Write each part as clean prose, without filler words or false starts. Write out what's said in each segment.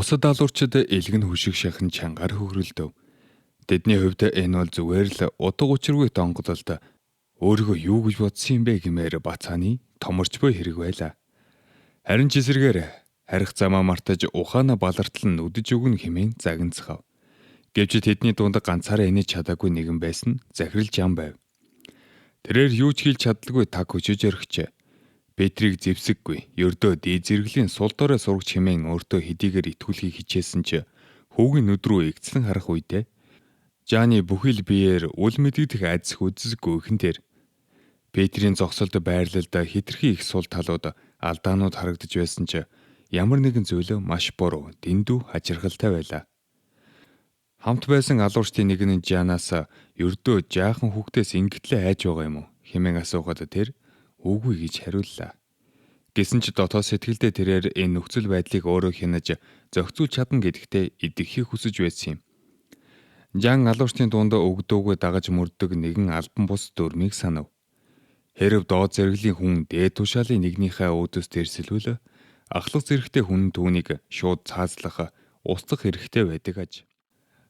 Бусад алуурчид элгэн хүшиг шахан чангаар хөхрөлдөв. Тэдний хувьд энэ бол зүгээр л утга учиргүй тонгололт өөрийгөө юу гэж бодсон юм бэ гэмээр бацааны томорч буй хэрэг байлаа. Харин ч эсрэгээр харих замаа мартаж ухаана балартал нь нүдэж өгнө хэмээн загнацгав. Гэвч тэдний дунд ганцаараа энэж чадаагүй нэгэн байсан захирал жам байв. Тэрээр юу ч хийж чадалгүй таг хүчиж орхичээ. Петрийг зэвсэггүй, ердөө дээд зэрэглэлийн сул дорой сурагч хэмээн өөртөө хэдийгээр итгүүлэхийг хичээсэн ч хүүгийн нүд рүү игцлэн харах үедээ Жаны бүхэл биеэр үл мэдэгдэх айдас үзэсгүй ихэн тэр. Петрийн зогсолд байрлалд хитрхи их сул талууд алдаанууд харагдаж байсан ч ямар нэгэн зүйл маш буруу, дэндүү хачирхалтай байлаа. Хамт байсан алуурчдын нэг нь Жанаас ердөө жаахан хүүхдээс ингэтлээ айж байгаа юм уу хэмээн асуухад тэр үгүй гэж хариуллаа. Гэсэн ч дотоод сэтгэлдээ тэрээр энэ нөхцөл байдлыг өөрөө хянаж зохицуулж чадна гэдэгтээ идэвхийг хүсэж байсан юм. Жан алуурчдын дунд өгдөөгүй дагаж мөрдөг нэгэн албан бус дүрмийг санав. Хэрв доод зэрэглэлийн хүн дээд тушаалын нэгнийхээ өөдөөс тэрсэлвэл ахлах зэрэгтэй хүн түүнийг шууд цаазлах, устгах хэрэгтэй байдаг аж.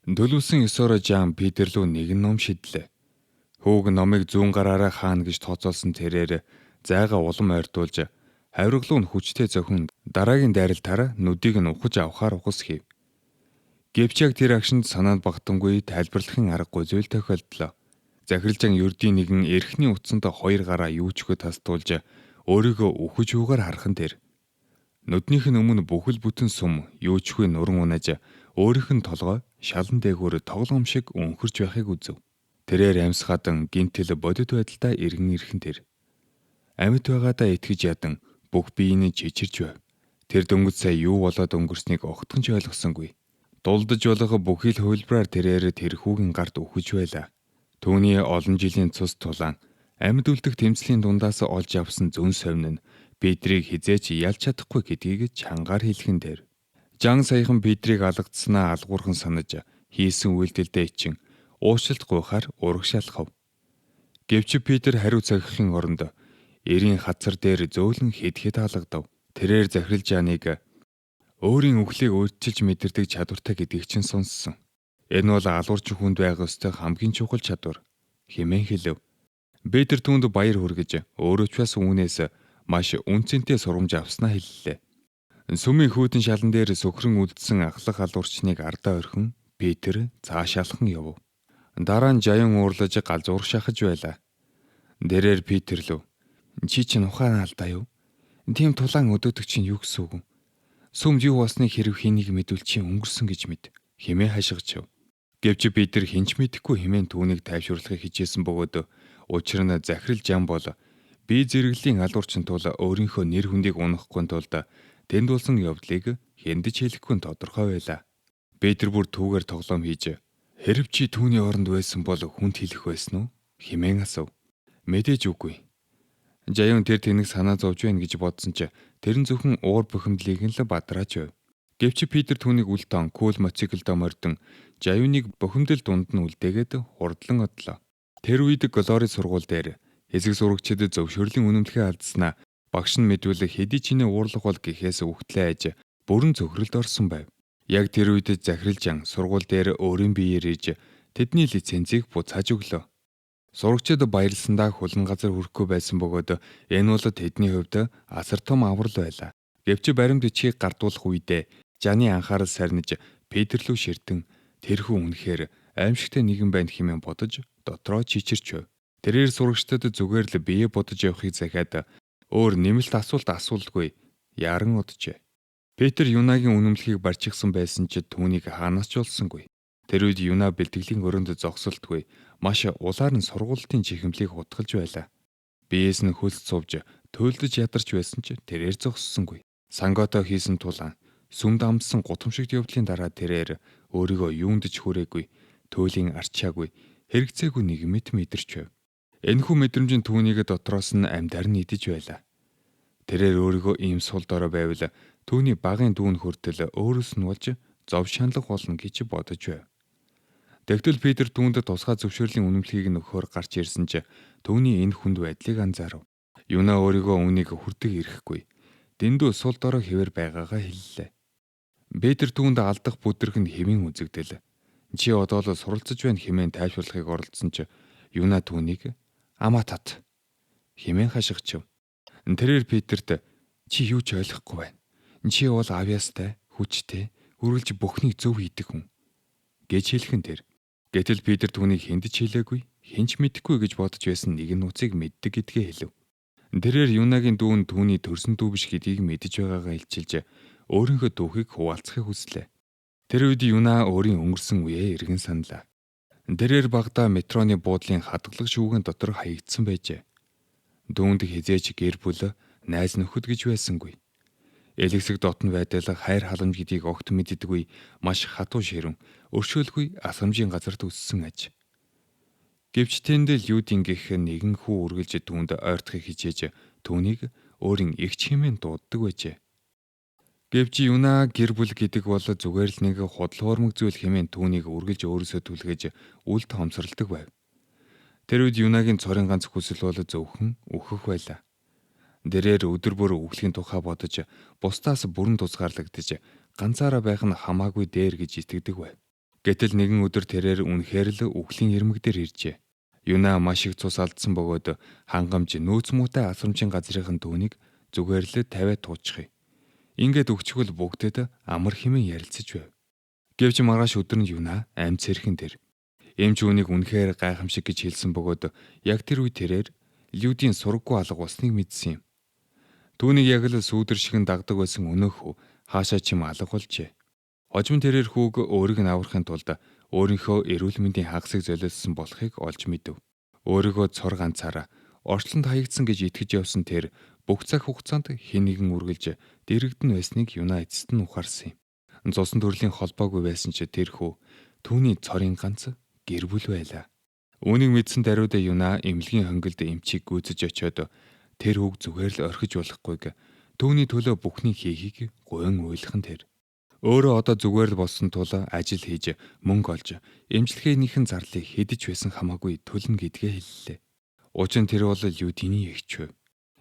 Төлөвсөн ёсоор Жан Питер рүү нэгэн ном шидлээ. Хүүг номыг зүүн гараараа хаана гэж тооцоолсон тэрээр зайгаа улам ойртуулж хавиргалуу нь хүчтэй зохион дараагийн дайралтаараа нүдийг нь ухаж авахаар ухас хийв. Гэвч яг тэр агшинд санаанд багтангүй тайлбарлахын аргагүй зүйл тохиолдлоо. Захиралжан ердийн нэгэн эрхний утсанд хоёр гараа юучгүй тастуулж өөрийгөө үхэж үгээр хархан тэр. Нүднийх нь өмнө бүхэл бүтэн сүм юучгүй нуран унаж өөрийнх нь толгой шалан дээгүүр тоглоом шиг өнхөрч байхыг үзв. Тэрээр амьсгадан гинтэл бодит байдалтай эргэн тэр. Амьд байгаадаа итгэж ядан бүх биеийг чичирч байв. Тэр дөнгөж сая юу болоод өнгөрснийг огтхонч ойлгосонгүй. Дулдаж болох бүхий л хувилбараар тэрээр тэр хүүгийн гарт үхэж байлаа. Түүний олон жилийн цус тулаан амьд үлдэх тэмцлийн дундаас олж авсан зүн совин нь Петрийг хизээч ялж чадахгүй гэдгийг чангаар хэлхэн дээр. Жан саяхан Петрийг алгадснаа алгуурхан санаж хийсэн үйлдэлдээ ичин уучлалт гуйхаар урагшаалхав. Гэвч Петр хариу цагихын оронд эрийн хацар дээр зөөлөн хэд хаалгадав. Тэрээр захирал Жаныг өөрийн үхлийг өөрчилж мэдэрдэг чадвартай гэдгийг чинь сонссон. Энэ бол алуурчин хүнд байх ёстой хамгийн чухал чадвар хэмээн хэлв. Петр түүнд баяр хүргэж өөрөө ч бас үүнээс маш үнцэнтэй сургамж авснаа хэллээ. Сүмийн хүйтэн шалан дээр сөхрөн үлдсэн ахлах алуурчныг ардаа орхин Петр цаашаалхан явв. Дараа нь жаян уурлаж галзуур шахаж байлаа. Дэрээр Петр лөө чи чинь ухаан алдаа юу? Тийм тулаан өдөөдөг чинь юу гэсэн үг? Сүмд юу болсныг хэрв хэнийг мэдвэл чи өнгөрсөн гэж мэд хэмээн хашгичв. Гэвч Петр хинч мэдэхгүй хэмээн түүнийг тайвшруулахыг хичээсэн бөгөөд учир нь захирал Жан бол бие зэрэглэлийн алуурчин тул өөрийнхөө нэр хүндийг унахгүй тулд тэнд болсон явдлыг хэндэж хэлэхгүй тодорхой байлаа. Петр бүр түүгээр тоглоом хийж хэрв чи түүний оронд байсан бол хүнд хэлэх байсан уу хэмээн асуув. Мэдээж үгүй. Жаян тэр тэнэг санаа зовж байна гэж бодсон ч тэрэн зөвхөн уур бухимдлыг нь л бадрааж байв. Гэвч Петр түүнийг үлдэн кул моциклд мордон Жаюныг бухимдал дунд нь үлдээгээд хурдлан одлоо. Тэр үед Глори сургууль дээр хэсэг сурагчид зөвшөөрлийн үнэмлэхээ алдснаа багш нь мэдвэл хэдий чиний уурлах бол гэхээс үхтлээ айж бүрэн цөхрөлд орсон байв. Яг тэр үед захирал Жан сургууль дээр өөрийн биеэр иж тэдний лицензийг буцааж өглөө. Сурагчид баярлсандаа хулан газар хүрэхгүй байсан бөгөөд энэ бол тэдний хувьд асар том аврал байлаа. Гэвч баримт бичгийг гардуулах үедээ Жаны анхаарал сарниж Петр рүү ширтэн тэрхүү үнэхээр аимшигтай нэгэн байна хэмээн бодож дотроо чичирч байв. Тэрээр сурагчдад зүгээр л бие бодож явахыг захиад өөр нэмэлт асуултгүй яран оджээ. Петр Юнагийн үнэмлэхийг барьчихсан байсан ч түүнийг хаанаас ч олсонгүй. Тэр үед Юна бэлтгэлийн өрөөнд зогсолтгүй маш улаар нь сургуулийн чихэмлийг хутгалж байлаа. Биеэс нь хөлс сувж төөлдөж ядарч байсан ч тэрээр зогссонгүй. Сангото хийсэн тулаан сүмд амтсан гутамшигт явдлын дараа тэрээр өөрийгөө юунд ч хүрээгүй, төөлийн арчаагүй, хэрэгцээгүй нэг мэт мэдэрч байв. Энэхүү мэдрэмж нь түүнийг дотроос нь амьдаар нь идэж байлаа. Тэрээр өөрийгөө ийм сул дорой байвал түүний багын дүүн хүртэл өөрөөс нь болж зов шаналх болно гэж бодож байв. Тэгтэл Петр түүнд тусгай зөвшөөрлийн үнэмлэхийг нөхөөр гарч ирсэн ч түүний энэ хүнд байдлыг анзаарав. Юна өөрийгөө үнийг хүрдэг ирэхгүй. Дэндүү сул дорой хэвээр байгаагаа хэллээ. Петр түүнд алдах бүдэрх нь хэмээн үзэгдэл. Чи одоо л суралцж байна хэмээн тайлбарлахыг оролдсон ч Юна түүнийг амаа тат хэмээн хашгичв. Тэрээр Петрт чи юу ч ойлгохгүй байна. Чи бол авьяастай, хүчтэй, үргэлж бүхнийг зөв хийдэг хүн гэж хэлхэн тэр. Гэтэл Петр түүнийг хэнд ч хэлээгүй, хинч мэдэхгүй гэж бодож байсан нэгэн нууцыг мэддэг гэдгээ хэлв. Тэрээр Юнагийн дүүн түүний төрсөн дүү биш гэдгийг мэдэж байгаагаа илчилж өөрийнхөө дүүхийг хуваалцахыг хүслээ. Тэр үед Юна өөрийн өнгөрсөн үеэ эргэн саналаа. Тэрээр багада метроны буудлын хадгалах шүүгэн дотор хаягдсан байжээ. Дүүнд хизээч гэр бүл, найз нөхөд гэж байсангүй. Элэгсэг дотн байдал хайр халамж гэдгийг огт мэддэггүй маш хатуу ширэн, өршөөлгүй асамжийн газарт өссөн аж. Гэвч тэнд л Юдингийнх нэгэн хүү үргэлж түүнд ойртохыг хичээж түүнийг өөрийн эгч хэмээн дууддаг байжээ. Гэвч Юна гэр бүл гэдэг бол зүгээр л нэг худлуурмаг зүйл хэмээн түүнийг үргэлж өөрөөсөө түлхэж үл тоомсоролдог байв. Тэр үед Юнагийн цорын ганц хүсэл бол зөвхөн үхэх байлаа. Дэрээр өдөр бүр үхлийн тухай бодож бусдаас бүрэн тусгаарлагдаж ганцаараа байх нь хамаагүй дээр гэж итгэдэг байв. Гэтэл нэгэн өдөр тэрээр үнэхээр л үхлийн ирмэг дээр иржээ. Юна маш их цус алдсан бөгөөд хангамж нөөц муутай асрамжийн газрын түүнийг зүгээр л тавиад туучхыг. Ингээд өгчгөл бүгдэд амар хэмээн ярилцаж байв. Гэвч маргааш өдөр нь Юна амьд сэрхэн тэр. Эмч үүнийг үнэхээр гайхамшиг гэж хэлсэн бөгөөд яг тэр үе тэрээр Людийн сургаггүй алга болсныг мэдсэн юм. Түүнийг яг л сүүдэр шигэн дагдаг байсан өнөөхөө хаашаа ч юм алга болжээ. Хожим тэрээр хүүг өөрийг нь аврахын тулд өөрийнхөө эрүүл мэндийн хагасыг золиослсон болохыг олж мэдэв. Өөрийгөө цор ганцаараа орчлонд хаягдсан гэж итгэж явсан тэр бүх цаг хугацаанд хэн нэгэн үргэлж дэрэгдэн байсныг Юна эцэст нь ухаарсан юм. Зусан төрлийн холбоогүй байсан ч тэр хүү түүний цорын ганц гэр бүл байлаа. Үүнийг мэдсэн даруйда Юна эмнэлгийн хонгилд эмчийг гүйцэж очиод тэр хүүг зүгээр л орхиж болохгүйг түүний төлөө бүхнийг хийхийг гуйн уйлхан тэр. Өөрөө одоо зүгээр л болсон тул ажил хийж мөнгө олж эмчилгээнийхэн зарлыг хэдэж байсан хамаагүй төлнө гэдгээ хэллээ. Учир нь тэр бол Людиний эгч.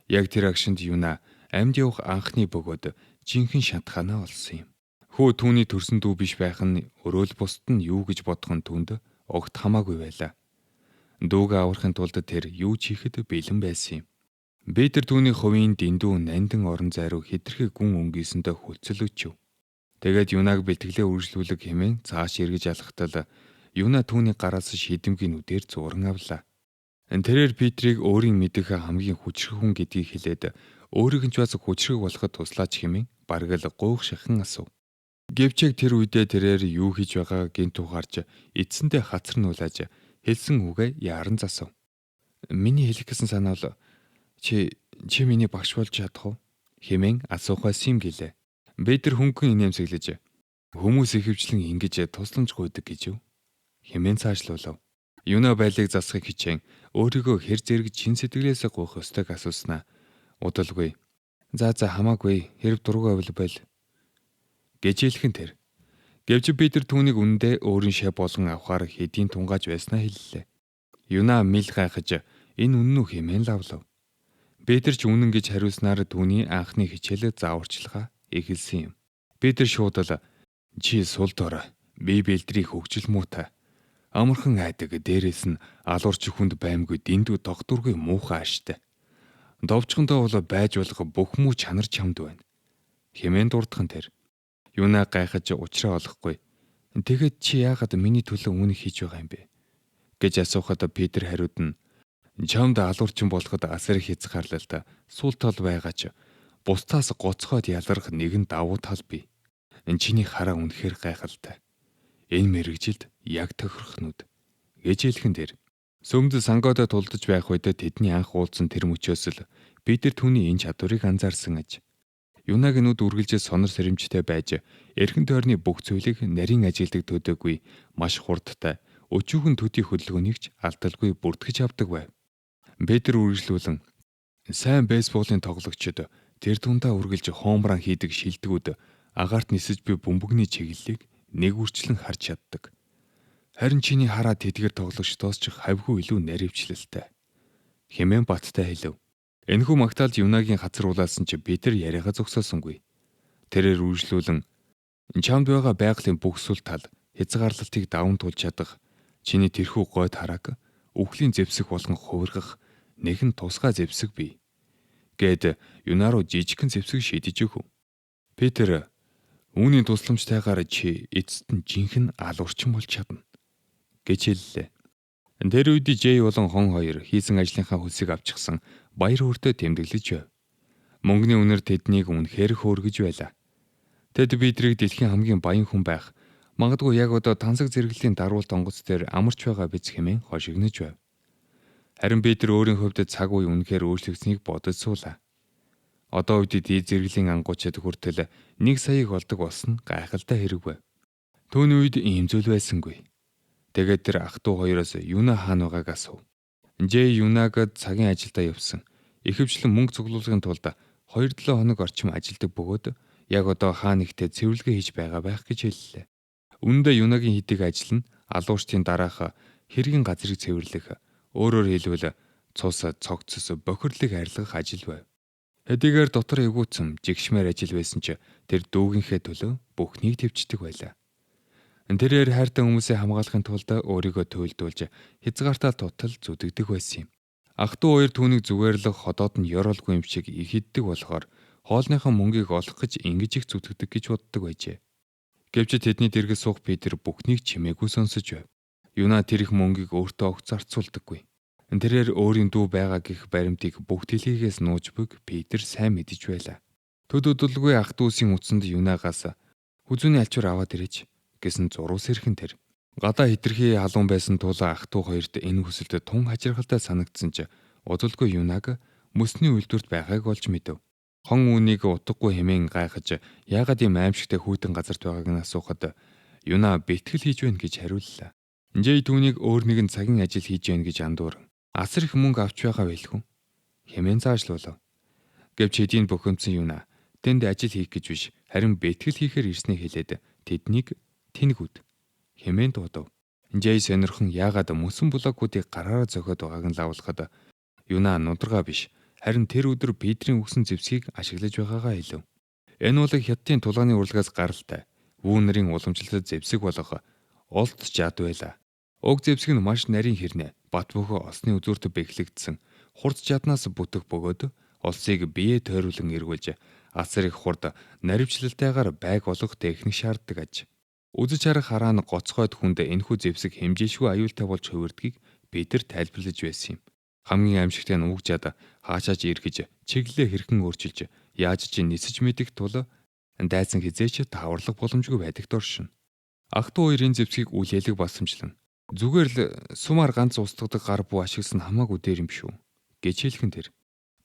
Яг тэр агшинд Юна амьд явах анхны бөгөөд жинхэнэ шатхаанаа олсон юм. Хүү түүний төрсөн дүү биш байх нь өрөөл бусд нь юу гэж бодох нь түнд огт хамаагүй байлаа. Дүүгээ аврахын тулд тэр юу ч хийхэд бэлэн байсан юм. Петр түүний хувийн дэндүү нандин орон зай руу хэтэрхий гүн өнгөсөндөө хөлцөлөчв. Тэгээд Юнаг бэлтгэлээ үргэлжлүүлэх хэмээн цааш эргэж алхтал Юна түүний гараас шидэмгийн нүдээр зуран авлаа. Тэрээр Петрийг өөрийн мэдэх хамгийн хүчрэх хүн гэдгийг хэлээд өөрийг нь ч бас хүчрэх болоход туслаач хэмээн бараг л гуйх шахан асуув. Гэвч тэр үедээ тэрээр юу хийж байгаа гинт ухаарч эцсэндээ хацар нуулааж хэлсэн үгээ яран засав. Миний хэлэх гэсэн санаал чи миний багш болж чадах уу хэмээн асуух байсан юм гэлээ. Петр хөнгөн инээмсэглэж хүмүүс ихэвчлэн ингэж тусламж гуйдаг гэж юу хэмээн цаашлуулав. Юна байлыг засахыг хичээн өөрийгөө хэр зэрэг чин сэтгэлээс гуйх ёстойг асууснаа удалгүй. За хамаагүй хэрэг дургүй байл гэж хэлхэн тэр. Гэвч Петр түүнийг үндэ өөрийн шав болгон авахар хэдийн тунгааж байснаа хэллээ. Юна мэл гайхаж энэ үнэн үү хэмээн лавлав. Петр ч үнэн гэж хариулснаар түүний анхны хичээл зааварчилгаа эхэлсэн юм. Петр шууд л чи сул дор би бэлтрийг хөгжил муутай амархан айдаг дээрээс нь алуурч хүнд баймгүй дэндүү тогтургүй муухай ааштай. Довчхондоо бол байж болох бүх муу чанар чамд байна хэмээн дурдхан тэр. Юна гайхаж уучраа олохгүй. Тэгэхэд чи яагаад миний төлөө үүнийг хийж байгаа юм бэ гэж асуухад Петр хариуд нь чамд алуурчин болоход асар хязгаарлалт сул тал байгаа ч бусдаас гоцхойд ялгарх нэгэн давуу тал бий. Чиний хараа үнэхээр гайхалтай. Энэ мэрэгжилд яг тохирохнууд гэж хэлхэн тэр. Сөмд сангуудад тулдаж байх үед тэдний анх уулзсан тэр мөчөөс л Петр түүний энэ чадварыг анзаарсан аж. Юнагийн нүд үргэлж сонор сэрэмжтэй байж эрхэн тойрны бүх зүйлийг нарийн ажилдаг төдөөгүй маш хурдтай өчүүхэн төдий хөдөлгөөнийг ч алдалгүй бүртгэж авдаг байв. Петр үргэлжлүүлэн сайн бейсболын тоглогчид тэр тундаа үргэлж хоомран хийдэг шилдэгүүд агаарт нисэж буй бөмбөгний чиглэлийг нэг үрчлэн харж чаддаг. Харин чиний хараа тэдгэр тоглогчдоос ч хавьгүй илүү наривчлалтай хэмээн баттай хэлв. Энэхүү магтаалж Юнагийн хацар улаасан ч Петр яриагаа зогсоосонгүй. Тэрээр үргэлжлүүлэн Чамд байгаа байгалийн бүх сүл тал хязгаарлалтыг даван туулж чадах чиний тэрхүү гойд харааг өвхлийн зэвсэг болгон хувиргах нэгэн тусгай зэвсэг бий. Гэд Юна руу жижигхэн зэвсэг шидэж өгөв. Петр үүний тусламжтайгаар чи эцэст нь жинхэнэ алуурчин болж чадна гэж хэллээ. Тэр үед Жэй болон хон хоёр хийсэн ажлынхаа хөлсийг авчихсан баяр хөөртэй тэмдэглэж байв. Мөнгөний үнэр тэднийг үнэхээр хөөргөж байлаа. Тэд Петрийг дэлхийн хамгийн баян хүн байх, магадгүй яг одоо тансаг зэрэглэлийн даруулт онгоц дээр амарч байгаа биз хэмээн хошигнож байв. Харин Петр өөрийн хувьд цаг үе үнэхээр өөрчлөгдсөнийг бодож суулаа. Одоо үед дээд зэрэглэлийн ангуучид хүртэл 1 саяыг олдог болсон гайхалтай хэрэг байв. Түүний үед ийм зүйл байсангүй. Тэгээд тэр ах トゥ хоёроос Юна хаана байгааг асуув. Жэй Юнаг цагийн ажилдаа явсан. Ихэвчлэн мөнгө цуглуулгын тулд 2-7 хоног орчим ажилдаг бөгөөд яг одоо хаана ихтэй цэвэрлэгээ хийж байгаа байх гэж хэллээ. Үүндээ Юнагийн хийдэг ажил нь алуурчдын дараах хэргийн газрыг цэвэрлэх, өөрөөр хэлбэл цус, цогцос, бохирлыг арилгах ажил байв. Хэдийгээр дотор эвгүүцэн жигшмээр ажил байсан ч тэр дүүгийнхээ төлөө бүхнийг төвчдөг байлаа. Тэрээр хайртай хүмүүсээ хамгаалахын тулд өөрийгөө туйлдуулж хязгаартаа тутал зүтгэдэг байсан юм. Ах トゥ хоёр түүнийг зүгээр л ходоод нь ёроолгүй юм шиг их иддэг болохоор хоолныхоо мөнгийг олох гэж ингэж их зүтгэдэг гэж боддог байжээ. Гэвч тэдний дэргэд суух Петр бүхнийг чимээгүй сонсож байв. Юна тэр их мөнгийг өөртөө огт зарцуулдаггүй. Тэрээр өөрийн дүү байгаа гэх баримтыг бүгд хэлхийгээс нууж буйг Петр сайн мэдэж байлаа. Төд өдөлгүй ах トゥ усийн үтсэнд Юнагаас хүзүүний альчуур аваад ирээч гэсэн зурус ирхэн тэр. Гадаа хитрхи халуун байсан тул ах トゥ хоёрт энэ хүсэлд тун хачирхалтай санагдсан ч удалгүй Юнаг мөсний үйлдвэрт байгааг олж мэдэв. Хон үүнийг утгагүй хэмээн гайхаж яагаад ийм аимшигтай хүйтэн газарт байгааг нь асуухад Юна бэлтгэл хийж байна гэж хариуллаа. Жэй түүнийг өөр нэгэн цагийн ажил хийж байна гэж андуур. Асар их мөнгө авч байгаа байлгүй хэмээн заашлуулав. Гэвч хэдийн бөхөмцөн Юна тэнд ажил хийх гэж биш харин бэлтгэл хийхээр ирснээ хэлээд тэднийг тэнэгүүд хэмээн дуудав. Жэй сонирхон яагаад мөсөн блокуудыг гараараа зохиод байгааг нь лавлахад Юна нудрага биш харин тэр өдөр Петрийн өгсөн зэвсгийг ашиглаж байгаагаа хэлв. Энэ бол хятадын тулгааны урлагаас гаралтай вүүнэрийн уламжлалт зэвсэг болох олд жад байлаа. Уг зэвсэг нь маш нарийн хэрнээ бат бөхөө осны үзүүрт бэхлэгдсэн хурц жаднаас бүтэх бөгөөд олсыг бие тойруулан эргүүлж асар их хурд наривчлалтайгаар байг олох техник шаарддаг аж. Үзэж харах хараа нь гоцгойд хүнд энэхүү зэвсэг хэмжээшгүй аюултай болж хувирдгийг Петр тайлбарлаж байсан юм. Хамгийн аимшигтай нь уг жад хаашаач эргэж чиглэлээ хэрхэн өөрчилж яаж ч нисэж мэдэх тул дайсан хизээч тааварлах боломжгүй байдагт оршино. Ах トゥ хоёрын зэвсгийг үл ялэг басамжлан зүгээр л сумаар ганц устгадаг гар буу ашигласан хамаагүй дээр юм шүү гэж хэлхэн тэр.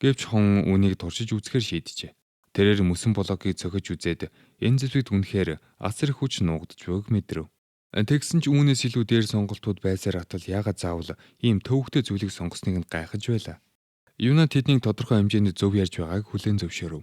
Гэвч хон үнийг туршиж үзэхээр шийджээ. Тэрээр мөсөн блокийг цохиж үзээд энэ зэвсэгт үнэхээр асар их хүч нуугдж байгааг мэдрэв. Тэгсэн ч үүнээс илүү дээр сонголтууд байсаар атал яагаад заавал ийм төвөгтэй зүйлийг сонгосныг нь гайхаж байлаа. Юна тэднийг тодорхой хэмжээнд зөв ярьж байгааг хүлээн зөвшөөрөв.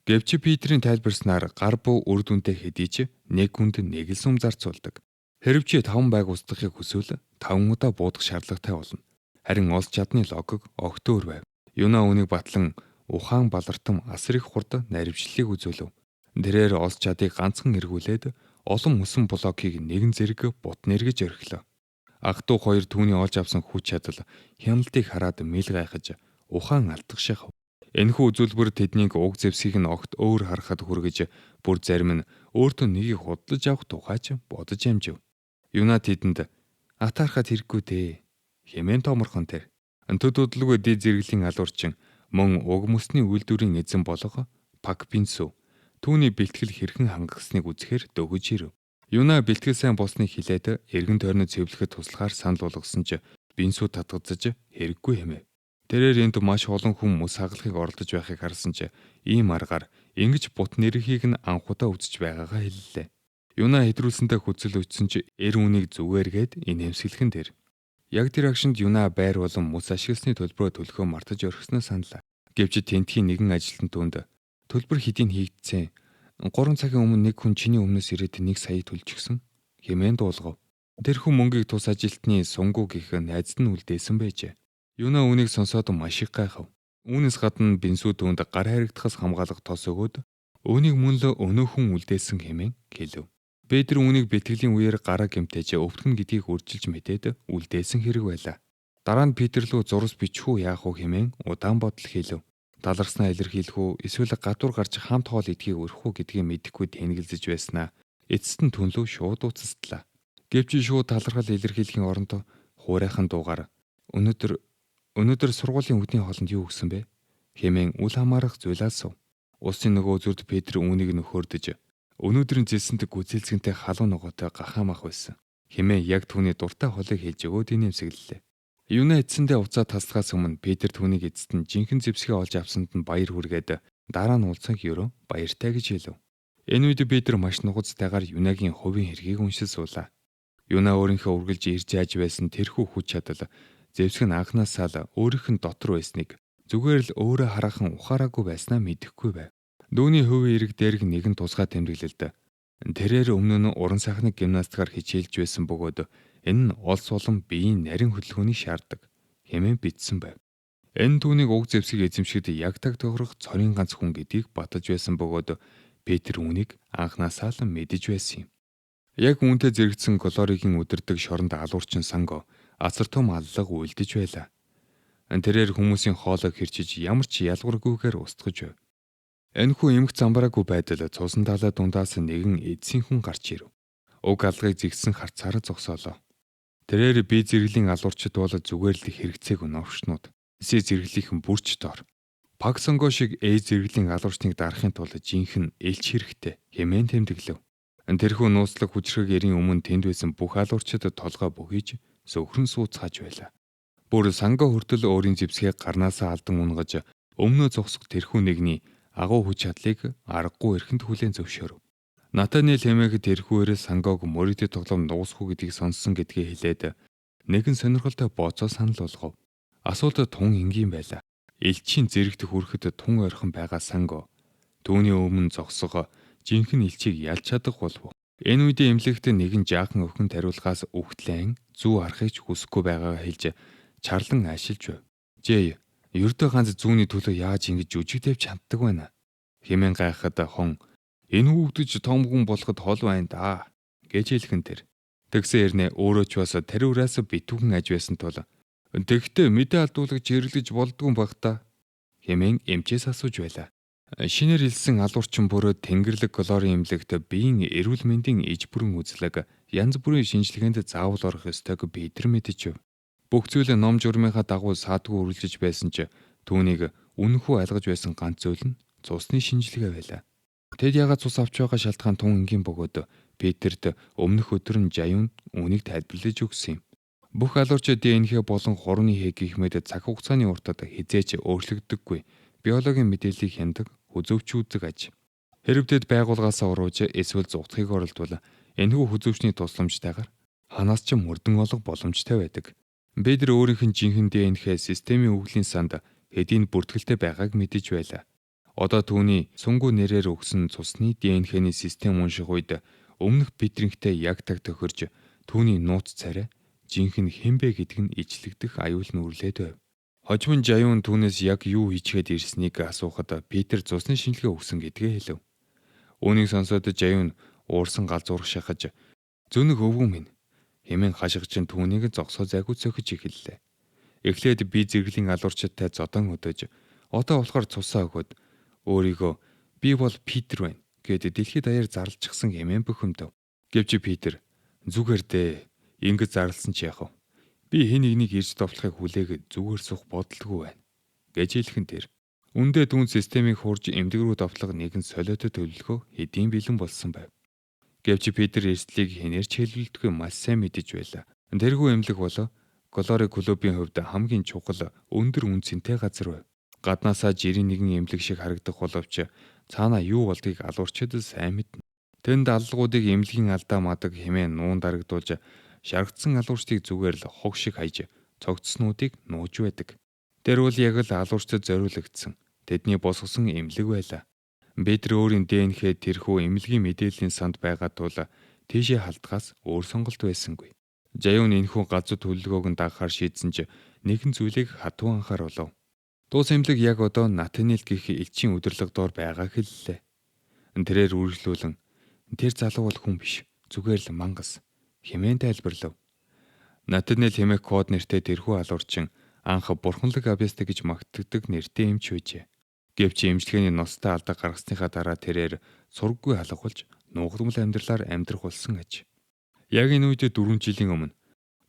Гэвч Петрийн тайлбарснаар гар буу үр дүнтэй хэдий ч нэг хүнд нэг л сум зарцуулдаг. Хэрв чи 5 байг устгахыг хүсвэл 5 удаа буудах шаардлагатай болно. Харин олж чадны логик огт өөр байв. Юна үүнийг батлан ухаан балартам асар их хурд наривчлалыг үзүүлв. Тэрээр олж чадыг ганцхан эргүүлээд олон мөсөн блокийг нэгэн зэрэг бут нэргэж орхилоо. Ах トゥ хоёр түүний олж авсан хүч чадал хяналтыг хараад мэл гайхаж ухаан алдагшаав. Энэхүү үзүүлбэр тэднийг уг зэвсгийг нь огт өөр харахад хүргэж бүр зарим нь өөртөө нэгийг худалдаж авах тухайч бодож амжив. Юна тэдэнд атаархад хэрэггүй дээ хэмээн томорхон тэр. Төд удалгүй дээд зэрэглэлийн алуурчин мөн уг мөсний үйлдвэрийн эзэн болох Пак Бинсу түүний бэлтгэл хэрхэн хангасныг үзэхээр дөгөж ирэв. Юна бэлтгэл сайн болсныг хэлээд эргэн тойрноо цэвэрлэхэд туслахаар санал болгосон ч Бинсу татгацж хэрэггүй хэмэв. Тэрээр энд маш олон хүн мөс хагалахыг оролдож байхыг харсан ч ийм аргаар ингэж бут нэрхийг нь анхудаа үзэж байгаагаа хэллээ. Юна хэдрүүлсэнтэй хүзэл өчсөн ч эр үнийг зүгээргээд инээмсэглэхэн тэр. Яг тэр агшинд Юна байр болон мөс ашигласны төлбөрөө төлөхөө мартаж орхисноо саналаа. Гэвч тентхийн нэгэн ажилтан түүнд төлбөр хэдийн хийгдсэн 3 цагийн өмнө нэг хүн чиний өмнөөс ирээд 1 сая төлчихсөн хэмээн дуулгав. Тэр хүн мөнгийг тус ажилтны сунгуу гэх найзад нь үлдээсэн байжээ. Юна үүнийг сонсоод маш их гайхав. Үүнээс гадна Бинсу түүнд гар харигдахаас хамгаалах тос өгөөд Үүнийг мөн л өнөө хүн үлдээсэн хэмээн хэлв. Петр үүнийг бэтгэлийн үеэр гараа гэмтэж өвтгөн гэдгийг үржилж мэдээд үлдээсэн хэрэг байлаа. Дараа нь Петр рүү зурс бичхүү яах вэ хэмээн удаан бодол хэлв. Таларснаа илэрхийлэх үү эсвэл гадуур гарч хамт хоол идэхийг өрөх үү гэдгийг мэдэхгүй тэнэгэлзэж байснаа эцэст нь түнлүү шууд уцслаа. Гэвч шууд талархал илэрхийлэхийн оронд хуурайхан дуугаар өнөөдөр сургуулийн үдний хоолнд юу өгсөн бэ хэмээн үл хамаарах зүйл асуув. Усын нөгөө зүрд Петр үүнийг нөхөрдөж өнөөдрийн зэлсэнт гүзэлцгэнтэй халуун ногоотой гахаамах байсан хэмээн яг түүний дуртай хоолыг хэлж өгөөд инээмсэглэлээ. Юунаа эцсэндээ уцаа таслахаас өмнө Петр түүнийг эцэст нь жинхэнэ зэвсгээ олж авсанд нь баяр хүргээд дараа нь улцанх ерөө баяртай гэж хэлв. Энэ үед Петр маш нухацтайгаар Юнагийн хувийн хэргийг уншиж суулаа. Юна өөрийнхөө үргэлж ирж яаж байсан тэрхүү хүч чадал зэвсэг нь анхнаасаа л өөрийнх нь дотор байсныг зүгээр л өөрөө хараахан ухаараагүй байснаа мэдэхгүй байв. Дүүний хувийн хэрэг дээрх нэгэн тусгай тэмдэглэлд тэрээр өмнө нь уран сайхны гимнастикаар хичээлж байсан бөгөөд энэ нь олс улам биеийн нарийн хөдөлгөөнийг шаарддаг хэмээн бичсэн байв. Энэ түүнийг уг зэвсгийг эзэмшихэд яг таг тохирох цорын ганц хүн гэдгийг баталж байсан бөгөөд Петр үүнийг анхнаасаа л мэдэж байсан юм. Яг үүнтэй зэрэгцсэн Глоригийн өдөрдөг шоронд алуурчин Санго асар том аллаг үлдэж байлаа. Тэрээр хүмүүсийн хоолойг хэрчиж ямар ч ялгуургүйгээр устгаж байв. Энэхүү эмх замбраагүй байдал цусан талаа дундаас нэгэн эдсийн хүн гарч ирв. Уг алгыг зэгсэн харцаараа зогсоолоо. Тэрээр би зэрэглэлийн алуурчид бол зүгээр л хэрэгцээг новшнууд. Эсээ зэрэглийнхэн бүрч доор. Паг Санго шиг зэрэглэлийн алуурчныг дарахын тулд жинхэнэ элч хэрэгтэй хэмээн тэмдэглэв. Тэрхүү нууцлаг хүчрэг эрийн өмнө тэнд байсан бүх алуурчид толгой бөхийж сөхрөн сууцгааж байлаа. Бүр Санго хүртэл өөрийн зэвсгийг гарнаасаа алдан унгаж өмнөө зогсох тэрхүү нэгний агуу хүч чадлыг аргагүй эрхэнд хүлээн зөвшөөрөв. Натанел хэмээх тэрхүүрээ Сангог мөрөдөд тоглоом дуусахгүй гэдгийг сонссон гэдгээ хэлээд нэгэн сонирхолтой бооцоо санал болгов. Асуулт тун энгийн байлаа. Элчийн зэрэгт хүрэхэд тун ойрхон байгаа Санго түүний өмнө зогсого жинхэнэ элчийг ялж чадах болов. Энэ үед эмнэлэгт нэгэн жаахан өвхөн тариулгаас үхтлэн зүү арахыг хүсэхгүй байгаагаа хэлж чарлан аашилж байв. Жээ ердөө ганц зүүнний төлөө яаж ингэж жүжиг тавьж чаддаг байна хэмээн гайхаад хон энэ хүүхдэж том хүн болоход хол байна да гэж хэлхэн тэр. Тэгсэн хэрнээ өөрөө ч бас тариураас битүүхэн аж байсан тул тэгтээ мэдээ алдуулагч хэрэглэж болдгүй баг та хэмээн эмчээс асууж байлаа. Шинээр хэлсэн алуурчин бүр Тэнгэрлэг Глорийн эмнэлэгт биеийн эрүүл мэндийн иж бүрэн үзлэг янз бүрийн шинжилгээнд заавал орох ёстойг Петр мэдэж байв. Бүх зүйл ном журмынхаа дагуу саадгүй үргэлжиж байсан ч түүнийг үнэнхүү айлгаж байсан ганц зүйл нь цусны шинжилгээ байлаа. Тэд ягаад цус авч байгаа шалтгаан тун энгийн бөгөөд Петерт өмнөх өдөр нь Жаюн үүнийг тайлбарлаж өгсөн юм. Бүх алуурчид ДНХ болон хурууны хэг гэх мэт цаг хугацааны уртад хизээч өөрчлөгддөггүй биологийн мэдээллийг хяндаг хүзөвчүүдэг аж. Хэрэв тэд байгууллагаасаа урууж эсвэл зугтахыг оролдвол энэхүү хүзөвчний тусламжтайгаар ханаас ч мөрдөн олох боломжтой байдаг. Петр өөрийнх нь жинхэнэ ДНХ системийн өвглийн санд хэдийн бүртгэлтэй байгааг мэдэж байлаа. Одоо түүний сунгу нэрээр өгсөн цусны ДНХ-ний систем унших үед өмнөх Петринхтэй яг таг тохирж түүний нууц царай жинхэнэ хэмбэ гэдэг нь ижлэгдэх аюул нүрлээд байв. Хожим Жаюн түүнээс яг юу хийчихэд ирснийг асуухад Петр цусны шинжилгээ өгсөн гэдгээ хэлв. Үүнийг сонсоод Жаюн уурсан галзуурах шахаж "Зөнөг өвгөн минь" хэмээн хашгирчин түүнийг зогсоо зайгүй цохиж эхэллээ. Эхлээд би зэрэглэлийн алуурчидтай зодон өдөөж одоо болохоор цусаа өгөөд өөрийгөө "Би бол Петр байна" гэд дэлхийд даяар зарлчихсан хэмээн бөхөмдөв. Гэвч Петр "Зүгээр дээ. Ингэж зарлсан ч яах вэ? Би хэн нэгнийг ирж довтлохыг хүлээг зүгээр сух бодолгүй байна" гэж хэлхэн тэр. Үндэ дүүн системийг хурж эмнэлэг рүү довтлох нэгэн солиотой төлөвлөгөө хэдийн бэлэн болсон байв. Гэвч Петр эрсдлийг хэнээр ч хэлбэлдэхгүй маш сайн мэдэж байлаа. Тэрхүү эмнэлэг бол Глори клубын хувьд хамгийн чухал өндөр үнцэнтэй газар байв. Гаднаасаа жирийн нэгэн эмнэлэг шиг харагдах боловч цаанаа юу болдгийг алуурчид сайн мэднэ. Тэнд аллагуудыг эмнэлгийн алдаа мадаг хэмээн нуун дарагдуулж шаргадсан алуурчдыг зүгээр л хог шиг хайж цогцснуудыг нууж байдаг. Тэр бол яг л алуурчдад зориулагдсан тэдний босгосон эмнэлэг байлаа. Петр өөрийн ДНХ тэрхүү эмнэлгийн мэдээллийн санд байгаа тул тийшээ халтгаас өөр сонголт байсангүй. Жаюн энэхүү галзуу төлөвлөгөөг нь дагахаар шийдсэн ч нэгэн зүйлийг хатуу анхааруулав. Дуус эмнэлэг яг одоо Натанел гэх элчийн удирдлага доор байгааг хэллээ. Тэрээр үргэлжлүүлэн тэр залуу бол хүн биш. Зүгээр л мангас хэмээн тайлбарлав. Натанел хэмээх код нэртэй тэрхүү алуурчин анх бурханлаг Абьястаг гэж магтдаг нэртэй эмч байжээ. Гэвч эмчилгээний ностой алдаа гаргасныхаа дараа тэрээр сургаггүй алга болж нуугдмал амьдралаар амьдрах болсон аж. Яг энэ үед 4 жилийн өмнө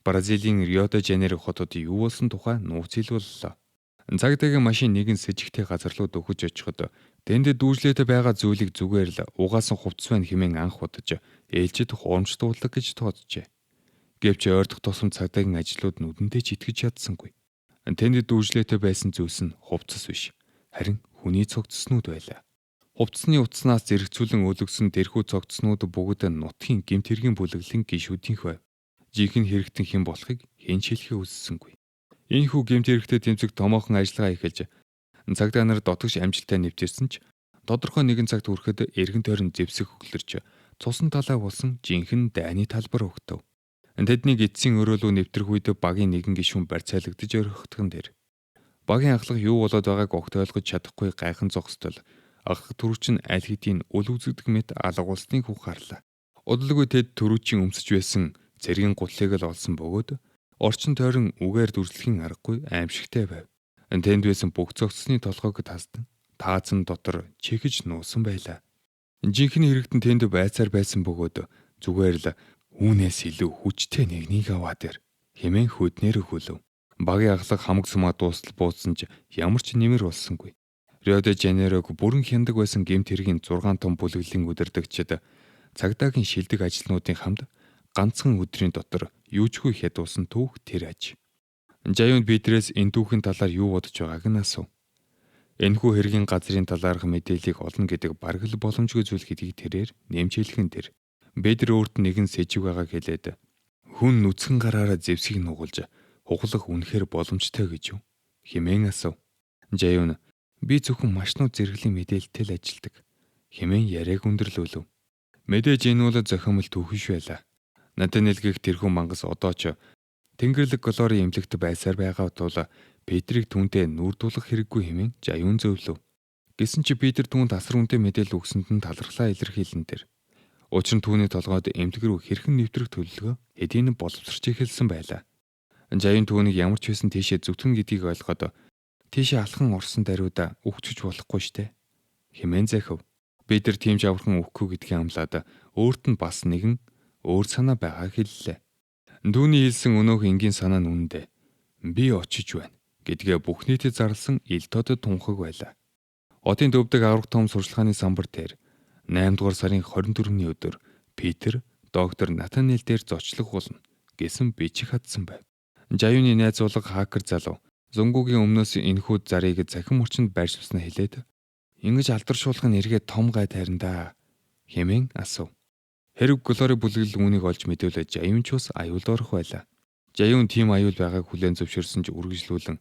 Бразилийн Рио де Жанейро хотод юу болсон тухай нууц хэлбэллээ. Цагдаагийн машин нэгэн с ิจ гтэй газар руу дөхөж очиход тэнд дүүжлээд байгаа зүйлийг зүгээр л угаасан хувцас байна хэмээн анх бодож ээлжид хуурамч дуудлага гэж тооцжээ. Гэвч ойрдох тусам цагдаагийн ажлууд нүдэндээ ч итгэж чадсангүй. Тэнд дүүжлээд байсан зүйлс нь хувцас биш, харин хүний цогцснууд байлаа. Хувцсны утаснаас зэрэгцүүлэн өлгсөн тэрхүү цогцснууд бүгд нутгийн гэмт хэргийн бүлэглэн гишүүдийнх байв. Жинхэнэ хэрэгтэн хэн болохыг хэн ч хэлэхээ хүссэнгүй. Ийхүү гэмт хэрэгтэй тэмцэх томоохон ажиллагаа эхэлж цагдаа нар дотогш амжилттай нэвтэрсэн ч тодорхой нэгэн цагт хүрэхэд эргэн тойрон зэвсэг хөглөрч цусан талаа болсон жинхэнэ дайны талбар өгтөв. Тэднийг эцсийн өрөөлөө нэвтрэх үед багийн нэгэн гишүүн барьцаалагдаж орхигдсон дэр. Багийн ахлах юу болоод байгааг огт ойлгож чадахгүй гайхан зогсдол ах түрүүч нь аль хэдийн үл үзэгдэх мэт алгуулсныг хүүх харлаа. Удалгүй тэд түрүүчийн өмсөж байсан цэргийн гутлыг л олсон бөгөөд орчин тойрон үгээр дүрслэхийн аргагүй аимшигтай байв. Тэнд байсан бүх зогссны толгойг тасдан таазан дотор чихэж нуусан байлаа. Жинхэнэ хэрэгтэн тэнд байцаар байсан бөгөөд зүгээр л үүнээс илүү хүчтэй нэгнийг аваад ир хэмээн хөднөр өгүүлв. Багийн ахлах хамаг сумаа дуустал бууцсан ч ямар ч нэмэр болсонгүй. Рио де Жанейрог бүрэн хяндаг байсан гэмт хэргийн 6 том бүлэглэлийн удирдагчид цагдаагийн шилдэг ажилтнуудын хамт ганцхан өдрийн дотор юучгүй хядуусан түүх тэр аж. Жаюунд бидрээс энэ түүхийн талаар юу бодож байгааг нь асуув. Энэхүү хэргийн газрын талаарх мэдээллийг олно гэдэг бараг л боломжгүй зүйл гэдгийг тэрээр нэмж хэлхэн тэр. Бэдэр өөрт нэгэн сэжиг байгааг хэлээд хүн нүцгэн гараараа зэвсгийг нугалж хуглах үнэхээр боломжтой гэж юу хэмээн асуув. Жаюун би зөвхөн машинууд зэрэглэлийн мэдээлэлтэй л ажилдаг хэмээн яриаг өндөрлөв. Мэдээж энэ бол зохиомл түүхиш байлаа. Натанел гэх тэрхүү мангас одоо ч Тэнгэрлэг Глори эмнэлэгт байсаар байгаа тул Петрийг түүнтэй нүрдүүлэх хэрэггүй хэмээн Жаюун зөвлөв. Гэсэн чи Петр түүнд асар үнэтэй мэдээлэл өгсөнд нь талархлаа илэрхийлэн тэр. Учир нь түүний толгойд эмнэлэг рүү хэрхэн нэвтрэх төлөвлөгөө хэдийн боловсрч эхэлсэн байлаа. Жаюун түүнийг ямар ч байсан тийшээ зүтгэн гэдгийг ойлгоод тийшээ алхан орсон даруйда өгчөж болохгүй штэ хэмээн захив. Петр тийм ч аврахын өгөхгүй гэдгийг амлаад өөрт нь бас нэгэн өөр санаа байгааг хэллээ. Түүний хэлсэн өнөөх энгийн санаа нь үнэндээ би очиж байна гэдгээ бүх нийтэд зарласан ил тодод тунхаг байлаа. Одын төвдөг аврах том сурчлагын самбар дээр 8 дугаар сарын 24-ний өдөр Петр доктор Натанел дээр зочлох болно гэсэн бичих хатсан байв. Жаюуны найзуулга хакер залуу Зунгуугийн өмнөөс энэхүү зарыг захин мөрчөнд байршуулснаа хэлээд ингэж алдаршуулах нь эргээд том гай тайрандаа хэмээн асуув. Хэрэг Глори бүлэглэл үүнийг олж мэдүүлээд Жаюун ч бас аюулд орох байлаа. Жаюун тийм аюул байгааг хүлээн зөвшөөрсөн ч үргэлжлүүлэн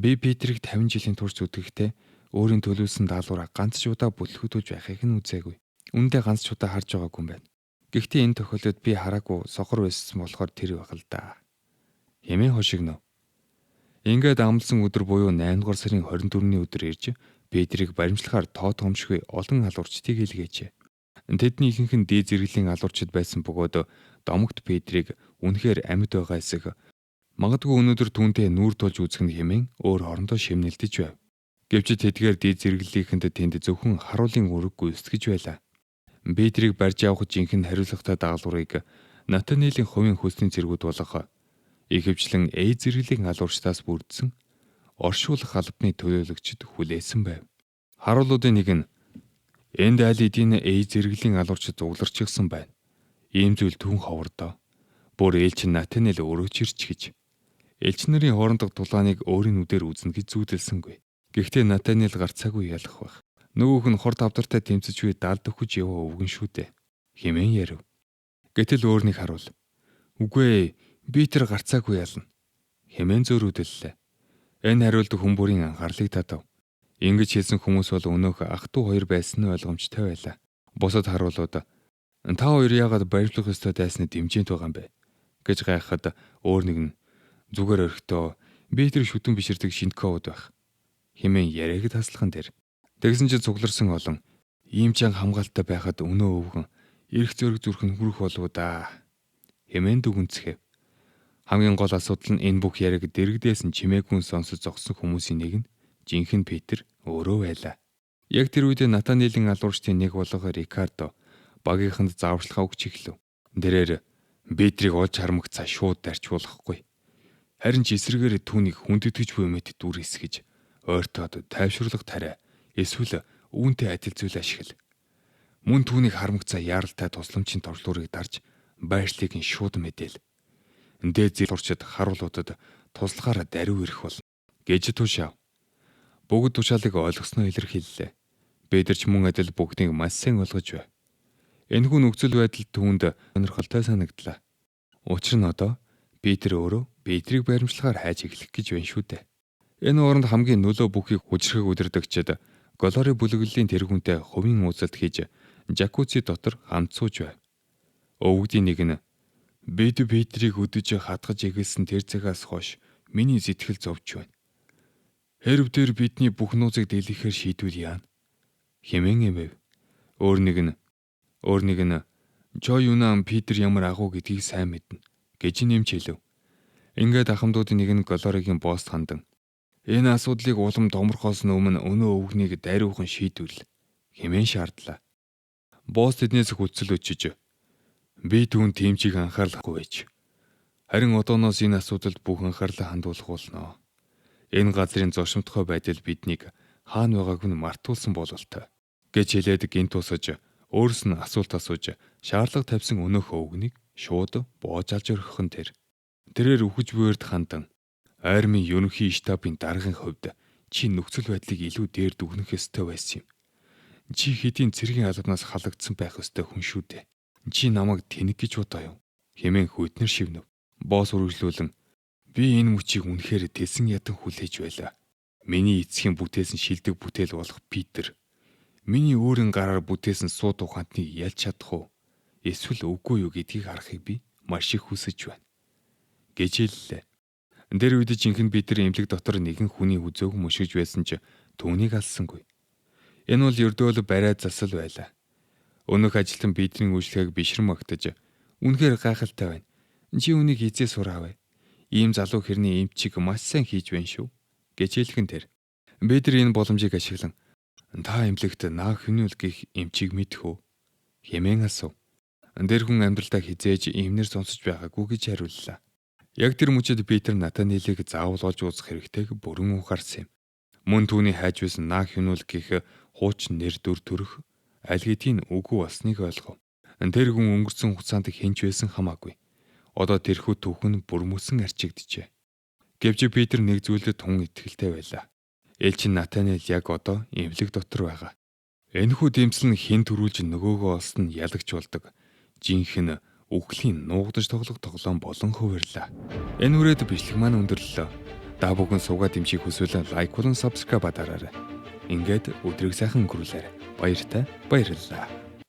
би Петрийг 50 жилийн турш зүтгэхдээ өөрийн төлөвлөсөн даалгавраа ганц ч удаа бүтлгүүдүүлж байхыг нь үзээгүй. Үндэ ганц ч удаа харж байгаагүй юм байна. Гэхдээ энэ тохиолдолд би хараагүй сохор байсан болохоор тэр байх л да. Хэмээн хошигнов. Ингээд амлсан өдөр буюу 8 дугаар сарын 24-ний өдөр ирж Петрийг баримтлахаар тоо томшгүй олон алуурчдыг илгээжээ. Тэдний ихэнх нь дээд зэрэглэлийн алуурчид байсан бөгөөд домогт Петрийг үнэхээр амьд байгаа эсэх магадгүй өнөөдөр түүнтэй нүүр тулж үзэх нь хэмээн өөр хоорондоо шимнэлдэж байв. Гэвч тэдгээр дээд зэрэглэлийнхэнд тэнд зөвхөн харуулын үүрэг гүйцэтгэж байлаа. Петрийг барьж явах жинхэнэ хариуцлагатай дагалгаврыг Натанелийн хувийн хөлсний зэргүүд болох ихэвчлэн A зэрэглэлийн алуурчдаас бүрдсэн оршуулах албаны төлөөлөгчд хүлээсэн байв. Харуулуудын нэг нь энд аль хэдийн A зэрэглэлийн алуурчид угларчихсан байна. Ийм зүйл түн ховордоо. Бүр ээлчин Натанел өөрөө ч ирч гэж. Элч нарын хоорондох дулааныг өөрийн нүдээр үзнэ гэж зүйдэлсэнгүй. Гэхдээ Натанел гарцаагүй ялах байх. Нөгөөх нь хор тавдартай тэмцэж буй далд өгч яваа өвгөн шүү дээ хэмээн ярив. Гэтэл өөр нэг харуул. Үгүй ээ, би тэр гарцаагүй ялна хэмээн зөөрүүллээ. Энэ хариулт хүн бүрийн анхаарлыг татав. Ингэж хэлсэн хүмүүс бол өнөөх ах トゥ хоёр байсан нь ойлгомжтой байлаа. Бусад харуулууд та хоёр яагаад баримтлах ёстой дайсныг дэмжиж байгаа юм бэ гэж гайхахад өөр нэг нь зүгээр өрхтөө би тэр шүтэн биширдэг шинэ код байх хэмээн яриаг таслахан дээр. Тэгсэн чинь цугларсан олон Ийм ч хамгаалалттай байхад өнөө өвгөн эрх зөрг зүрх нь хүрэх болов да. Хэмээн дүгнцгээв. Хамгийн гол асуудал нь энэ бүх яриг дэрэгдээс нь чимээгүй сонсож зогсон хүмүүсийн нэг нь жинхэнэ Петр өөрөө байлаа. Яг тэр үед Натаниэлийн алуурчдын нэг болох Рикардо багийнханд зааварчилгаа өгч эхлэв. Дээрээр Петрийг олж хармагцаа шууд дарчуулахгүй. Харин ч эсрэгээр түүнийг хүндэтгэж буй мэт дүр хэсгэж, ойртоод тайвшруулах тариа эсвэл үүнтэй адил зүйл ашигла. Мөн түүнийг хармагцаа яаралтай тусламжийн товчлуурыг дарж байршлыг нь шууд мэдээл. Дээд зил урчид харуулуудад туслахаараа даруй ирэх болно гэж тушаав. Бүгд тушаалыг ойлгосноо илэрхийллээ. Петр ч мөн адил бүгдийг маш сайн ойлгож байв. Энэхүү нөхцөл байдал түүнд сонирхолтой санагдлаа. Учир нь одоо Петр өөрөө Петрийг баримтлагаар хайж эхлэх гэж байна шүү дээ. Энэ оронд хамгийн нөлөө бүхийг хүчрхэг удирдагчид Голори бүлэглэлийн тэр хүнтэй хувийн уулзалт хийж жакузи дотор хамт сууж байв. Өвгдийн нэг нь бид Петрийг өдөж хатгаж игэлсэн тэр цагаас хойш миний сэтгэл зовж байна. Хэрв тэр бидний бүх нууцыг дийлэхээр шийдвэл яана? Хэмээн эмэв. Өөр нэг нь Жо Юнан Петр ямар агуу гэдгийг сайн мэднэ гэж нэмж хэлв. Ингээд ахмадуудын нэг нь Голоригийн босс хандан энэ асуудлыг улам томорхоос өмнө өнөө өвгнийг даруйхан шийдвэл хэмээн шаардлаа. Босс тэднээс хүчил өчөж би түүнд тэмчиг анхаарлахгүй байж. Харин одооноос энэ асуудалд бүх анхаарлаа хандуулах болно. Энэ газрын зошимтгой байдал биднийг хаана байгааг нь мартуулсан бололтой гэж хэлээд гинт тусаж өөрөөс нь асуулт асууж шаардлага тавьсан өнөөхөө өвгнийг шууд боож алж өргөх нь тэрээр үхэж буйрд хандан армийн ерөнхий штабын даргын хувьд чи нөхцөл байдлыг илүү дээр дүгнэх ёстой байсан юм. Чи хэдийн цэргийн албанаас халагдсан байх ёстой хүн шүү дээ. Чи намайг тэнэг гэж бодоо юу? Хэмээн хүйтнэр шивнэв. Босс үргэлжлүүлэн би энэ мөчийг үнэхээр телсэн ядан хүлээж байлаа. Миний эцгийн бүтээсэн шилдэг бүтээл болох Петр. Миний өөрийн гараар бүтээсэн сууд ухаантныг ялж чадах уу? Эсвэл үгүй юу гэдгийг харахыг би маш их хүсэж байна. Гэж хэллээ. Тэр үед жинхэнэ Петр эмнэлэг дотор нэгэн хүний үзөөг мөшгөж байсан ч түүнийг алсангүй. Энэ бол ердөөл барай засал байлаа. Өнөөх ажилтан Петрийн үйлчлэгийг бишрэн магтаж үнэхээр гайхалтай байна. Чи үнийг хизээ сураавэ. Ийм залуу хэрний эмчиг маш сайн хийж байна шүү. Гэж хэлхэн тэр. Петр энэ боломжийг ашиглан та эмнэлэгт нааг хөнөөл гих эмчиг мэдэх үү? Хэмээн асуув. Тэр хүн амьдралдаа хизээж эмнэр сонсож байгаагүй гэж хариуллаа. Яг тэр мөчид Петр Натаниэлийг заавал олж узах хэрэгтэйг бүрэн ухаарсан юм. Мөн түүний хайж байсан нааг хөнөөл гих хуучин нэр дүр төрөх аль хэдийн үгүй болсныг ойлгов. Тэр хүн өнгөрсөн хугацаанд хинч байсан хамаагүй. Одоо тэрхүү түүхэн бүрмөсөн арчигджээ. Гэвч Петр нэг зүйлд тун итгэлтэй байлаа. Элчин Натаниэл яг одоо эмнэлэг дотор байгаа. Энэхүү дэмсэл нь хэн төрүүлж нөгөөгөө олсон ялагч болдог. Жинхэнэ үхлийн нуугдаж тоглох тоглоом болон хувирлаа. Энэ үрээд бичлэг маань өндөрлөлөө. Та бүхэн суугаад дэмжих хүсвэл лайк болон subscribe дараарай. Ингээд өдрийг сайхан өнгөрүүлээрэй. Баяртай баярлалаа.